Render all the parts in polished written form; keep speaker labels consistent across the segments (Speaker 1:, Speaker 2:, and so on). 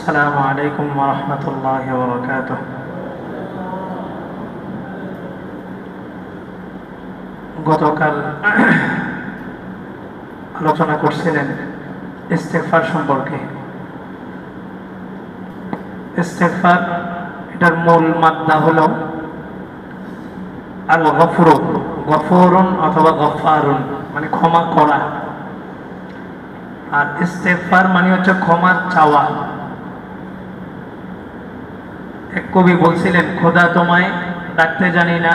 Speaker 1: আসসালামু আলাইকুম ওয়া রাহমাতুল্লাহি ওয়া বারাকাতুহু। গতকাল আলোচনা করছিলেন ইস্তেগফার সম্পর্কে। ইস্তেগফার এটার মূল মাদ্দা হলো আল গফুর, গফুরুন অথবা গফারুন মানে ক্ষমা করা, আর ইস্তেগফার মানে হচ্ছে ক্ষমা চাওয়া। এক কবি বলছিলেন, খোদা তোমায় ডাকতে জানি না,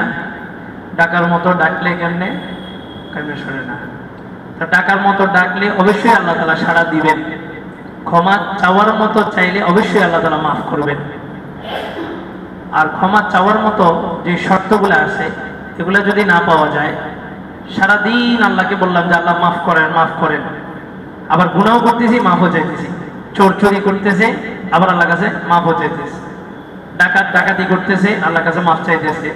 Speaker 1: ডাকার মতো ডাকলে কেমনে কেমনে সরে না। তা ডাকার মতো ডাকলে অবশ্যই আল্লাহ তাআলা সাড়া দিবেন, ক্ষমা চাওয়ার মতো চাইলে অবশ্যই আল্লাহ তাআলা মাফ করবেন। আর ক্ষমা চাওয়ার মতো যে শর্তগুলো আছে এগুলো যদি না পাওয়া যায়, সারাদিন আল্লাহকে বললাম যে আল্লাহ মাফ করেন মাফ করেন, আবার গুনাহ করতেছি মাফও চাইতেছি, চোর চুরি করতেছে আবার আল্লাহর কাছে মাফও চাইতেছে, ডাকাত ডাকাতি করতেছে আল্লাহর কাছে মাফ চাইতেছে,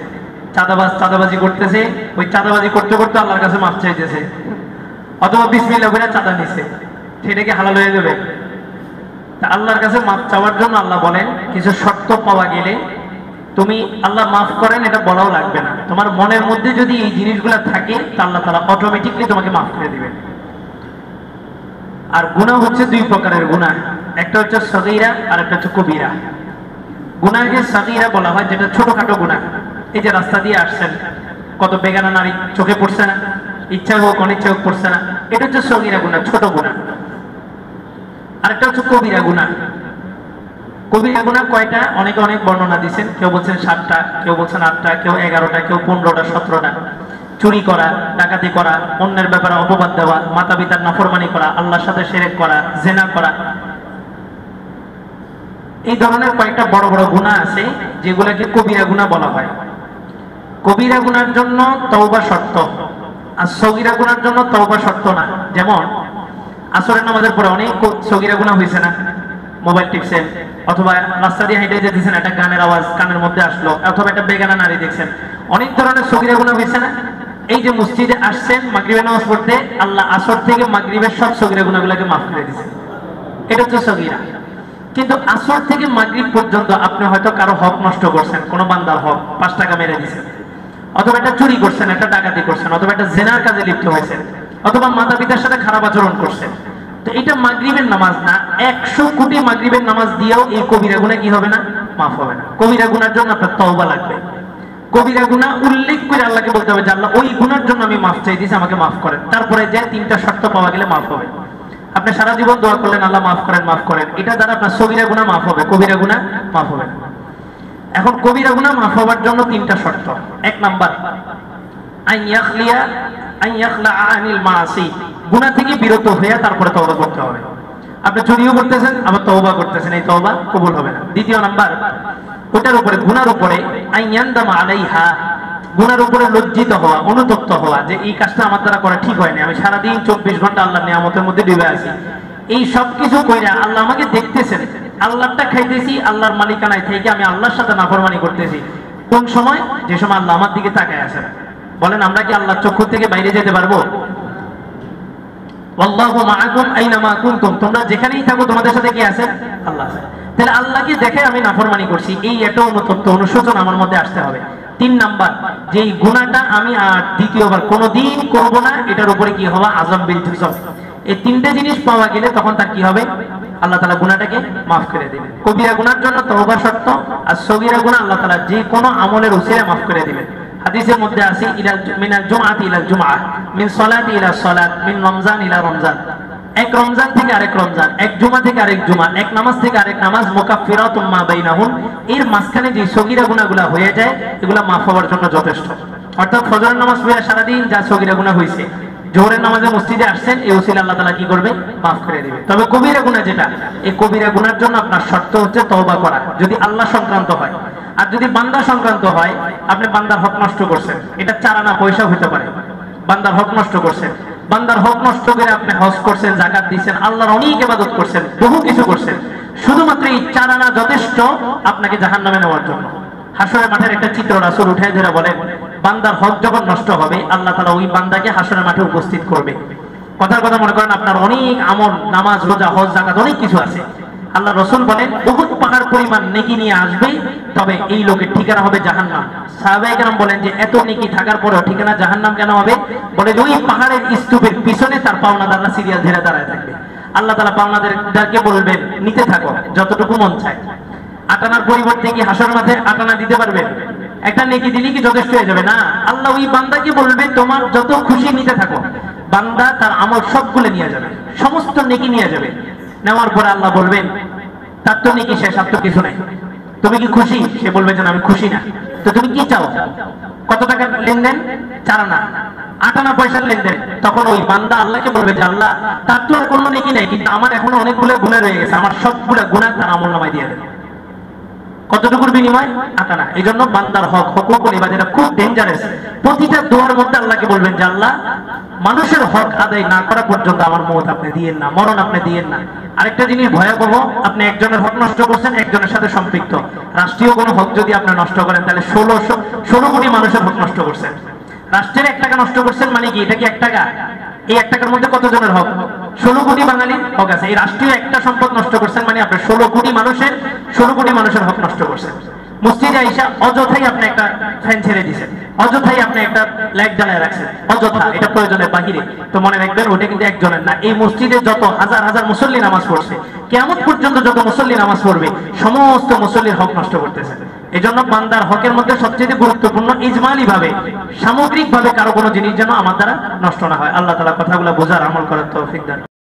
Speaker 1: চাঁদাবাজ চাঁদাবাজি করতেছে, ওই চাঁদাবাজি করতে করতে আল্লাহর কাছে মাফ চাইতেছে, অথবা বিসমিল্লাহ বলে চাঁদা নিছে, সেটা কি হালাল হয়ে যাবে? তা আল্লাহর কাছে মাফ চাওয়ার জন্য আল্লাহ বলেন কিছু শর্ত পাওয়া গেলে তুমি আল্লাহ মাফ করেন এটা বলাও লাগবে না, তোমার মনের মধ্যে যদি এই জিনিসগুলো থাকে তা আল্লাহ তাআলা অটোমেটিকলি তোমাকে মাফ করে দিবেন। আর গুনাহ হচ্ছে দুই প্রকারের গুনাহ, একটা হচ্ছে সগীরা আর একটা হচ্ছে কবিরা। গুনাহকে সগীরা বলা হয় যেটা ছোটখাটো গুনাহ। এই যে রাস্তা দিয়ে আসছেন, কত বেগানা নারী চোখে পড়ছে না, ইচ্ছা হোক অনিচ্ছা হোক পড়ছে না, এটা হচ্ছে সগীরা গুনাহ, ছোট গুনাহ। আরেকটা হচ্ছে কবিরা গুনাহ। কবিরা গুনাহ কয়টা? অনেকে অনেক বর্ণনা দিচ্ছেন, কেউ বলছেন 7টা, কেউ বলছেন 8টা, কেউ 11টা, কেউ 15টা, 17টা। চুরি করা, ডাকাতি করা, অন্যের ব্যাপারে অপবাদ দেওয়া, মাতা পিতার নাফরমানি করা, আল্লাহর সাথে শিরক করা, জিনা করা, এই ধরনের কয়েকটা বড় বড় গুনাহ আছে যেগুলোকে কবিরা গুনাহ বলা হয়। কবিরা গুনার জন্য তওবা শর্ত, আর সগীরা গুনার জন্য তওবা শর্ত না। যেমন আসরের নামাজের পরে অনেক সগীরা গুনাহ হয়েছে না, মোবাইল টিপছেন, অথবা রাস্তা দিয়ে হেঁটে যেতেছেন, একটা গানের আওয়াজ কানের মধ্যে আসলো, অথবা একটা বেগানা নারী দেখছেন, অনেক ধরনের সগীরা গুনাহ হয়েছে না। এই যে মসজিদে আসছেন মাগরিবের নামাজ পড়তে, আল্লাহ আসর থেকে মাগরিবের সব সগীরা গুনাহগুলোকে মাফ করে দিয়েছেন, এটা হচ্ছে সগীরা। কিন্তু আসর থেকে মাগরিব পর্যন্ত আপনি হয়তো কারো হক নষ্ট করছেন, কোনো বান্দার হক 5 টাকা মেরে দিয়েছেন, অথবা একটা চুরি করছেন, একটা ডাকাতি করছেন, অথবা একটা জিনার কাজে লিপ্ত হয়েছেন, অথবা মাতা পিতার সাথে খারাপ আচরণ করছেন। তো এটা মাগরিবের নামাজ না, 100 কোটি মাগরিবের নামাজ দিয়েও এই কবিরা গুনাহ কি হবে না? মাফ হবে না। কবিরা গুনার জন্য আপনার তওবা লাগবে। কবিরা গুনাহ উল্লেখ করে আল্লাহকে বলতে হবে যে আল্লাহ ওই গুনার জন্য আমি মাফ চাইতেছি, আমাকে মাফ করেন। তারপরে যে 3টা শর্ত পাওয়া গেলে মাফ হবে। আপনি সারা জীবন দোয়া করলেন আল্লাহ মাফ করেন মাফ করেন, এটা দ্বারা আপনার সগীরা গুনাহ মাফ হবে, কবিরা গুনাহ মাফ হবে না। এখন কবিরা গুনাহ মাফ হওয়ার জন্য 3টা শর্ত। 1 নাম্বার, আইয়াখলা আনিল মাসি, গুনাহ থেকে বিরত হয়ে তারপরে তওবা করতে হবে। আপনি চুরিও করতেছেন আবার তওবা করতেছেন, এই তওবা কবুল হবে না। 2 নাম্বার, ওটার উপরে গুনার উপরে আইয়ান্দামা আলাইহা, গুনার উপরে লজ্জিত হওয়া, অনুতপ্ত হওয়া যে এই কাজটা আমার দ্বারা করা ঠিক হয়নি, আমি সারাদিন 24 ঘন্টা আল্লাহর নিয়ামতের মধ্যে ডুবে আছি, এই সব কিছু কইরা আল্লাহ আমাকে দেখতেছেন, আল্লাহটা খাইতেছি, আল্লাহর মালিকানায় থেকে আমি আল্লাহর সাথে নাফরমানি করতেছি। কোন সময়? যে সময় আল্লাহ আমার দিকে তাকায় আছেন। বলেন আমরা কি আল্লাহর চক্ষু থেকে বাইরে যেতে পারবো? ওয়াল্লাহু মাআকুম আইনামা কুনতুম, তোমরা যেখানেই থাকো তোমাদের সাথে কি আছে? আল্লাহ আছে। তাহলে আল্লাহকে দেখে আমি নাফরমানি করছি, এই একটা অনুতপ্ত অনুশোচন আমার মধ্যে আসতে হবে। 3 নাম্বার, যে এই গুনাহটা আমি আর দ্বিতীয়বার কোনোদিন করব না, এটার উপরে কি হবে? আযম বিল জুজম। এই 3টে জিনিস পাওয়া গেলে তখন তার কি হবে? আল্লাহ তাআলা গুনাহটাকে মাফ করে দিবেন। কবিরা গুনার জন্য তওবা শর্ত, আর সগীরা গুনাহ আল্লাহ তাআলা যে কোনো আমলের উসিলায় মাফ করে দিবেন। হাদিসের মধ্যে আছে মিনাল জুমআতি ইলা জুমআহ, মিন সালাতি ইলা সালাত, মিন রমজান ইলা রমজান, এক রমজান থেকে আরেক রমজান, এক জুমা থেকে আরেক জুমা, এক নামাজ থেকে আরেক নামাজ, মুকাফফিরাতুম মা বাইনাহুম, এর মাঝখানে যে সগীরা গুনাহগুলো হয়ে যায় এগুলা মাফ হওয়ার জন্য যথেষ্ট। অর্থাৎ ফজরের নামাজ পড়ে সারাদিন যা সগীরা গুনাহ হয়েছে, জোহরের নামাজে মসজিদে আসছেন, এই ওসিলা আল্লাহ তাআলা কি করবে? মাফ করে দিবে। তবে কবিরা গুনাহ যেটা, এই কবিরা গুনার জন্য আপনার শর্ত হচ্ছে তওবা করা, যদি আল্লাহ সংক্রান্ত হয়। আর যদি বান্দা সংক্রান্ত হয়, আপনি বান্দার হক নষ্ট করছেন, এটা 4 আনা পয়সা হতে পারে, বান্দার হক নষ্ট করছেন, বান্দার হক নষ্ট করে আপনি হজ করছেন, যাকাত দিচ্ছেন, আল্লাহর অনেক ইবাদত করছেন, বহু কিছু করছেন, শুধুমাত্র এই 4 আনা যথেষ্ট আপনাকে জাহান্নামে নেওয়ার জন্য। হাশরের মাঠের একটা চিত্র রাসূল উঠায় ধরে বলেন, বান্দার হক যখন নষ্ট হবে আল্লাহ তাআলা ওই বান্দাকে হাশরের মাঠে উপস্থিত করবে। কথার কথা মনে করেন আপনার অনেক আমল, নামাজ রোজা হজ যাকাত অনেক কিছু আছে, আল্লাহ রাসূল বলেন উহুদ পাহাড় পরিমাণ নেকি নিয়ে আসবে, তবে এই লোকের ঠিকানা হবে জাহান্নাম। সাহাবায়ে কেরাম বলেন যে এত নেকি থাকার পরেও ঠিকানা জাহান্নাম কেন হবে? বলে যে ওই পাহাড়ের স্তূপের পিছনে তার পাওনাদাররা সিরিয়াল ধরে দাঁড়ায় থাকবে। আল্লাহ তাআলা পাওনাদারকে বলবেন নিতে থাকো যতটুকু মন চায়। আটানার পরিবর্তে কি হাসর মাঠে আটানা দিতে পারবে? একটা নেকি দিলে কি যথেষ্ট হয়ে যাবে? না, আল্লাহ ওই বান্দাকে বলবে তোমার যত খুশি নিতে থাকো। বান্দা তার আমল সবগুলো নিয়ে যাবে, সমস্ত নেকি নিয়ে যাবে। নেওয়ার পরে আল্লাহ বলবেন তার তো নেকি শেষ, আর তো কিছু নাই, তুমি কি খুশি? সে বলবে যে আমি খুশি না। তো তুমি কি চাও? কত টাকার লেনদেন? 4 আনা, 8 আনা পয়সার লেনদেন। তখন ওই বান্দা আল্লাহকে বলবে যে আল্লাহ তার তো আর কোনো নেকি নেই, কিন্তু আমার এখনো অনেকগুলো গুনাহ রয়ে গেছে, আমার সবগুলো গুনাহ তার আমলনামায় দিয়ে দেন। কতটুকুর বিনিময়? 8 আনা। এই জন্য বান্দার হক হুকুকুল ইবাদ এটা খুব ডেঞ্জারাস। প্রতিটা দোয়ার মধ্যে আল্লাহকে বলবেন যে আল্লাহ মানুষের হক আদায় না করা পর্যন্ত আমার মওত আপনি দিয়েন না, মরণ আপনি দিয়েন না। আরেকটা জিনিস ভয়াবহ, আপনি একজনের হক নষ্ট করছেন, একজনের সাথে সম্পৃক্ত। রাষ্ট্রীয় কোনো হক যদি আপনি নষ্ট করেন তাহলে 16 কোটি মানুষের হক নষ্ট করছেন। রাষ্ট্রের 1 টাকা নষ্ট করছেন মানে কি? এটা কি 1 টাকা? এই 1 টাকার মধ্যে কতজনের হক? 16 কোটি বাঙালির হক আছে। এই রাষ্ট্রীয় একটা সম্পদ নষ্ট করছেন মানে আপনি 16 কোটি মানুষের হক নষ্ট করছেন। মসজিদে আইসা অযথাই আপনি একটা ফ্যান ছেড়ে দিয়েছেন, অযথাই আপনি একটা লাইট জ্বালায় রাখছেন, অযথা, এটা প্রয়োজনের বাহিরে। তো মনে রাখবেন ওটা কিন্তু একজনের না। এই মসজিদে যত হাজার হাজার মুসল্লি নামাজ পড়ছে, কিয়ামত পর্যন্ত যত মুসল্লি নামাজ পড়বে, সমস্ত মুসল্লির হক নষ্ট করতেছে। এই জন্য বান্দার হকের মধ্যে সবচেয়ে গুরুত্বপূর্ণ ইজমালি ভাবে, সামগ্রিক ভাবে কারো কোনো জিনিস যেন আমার দ্বারা নষ্ট না হয়। আল্লাহ তাআলা কথাগুলো বোঝার আমল করার তৌফিক দান।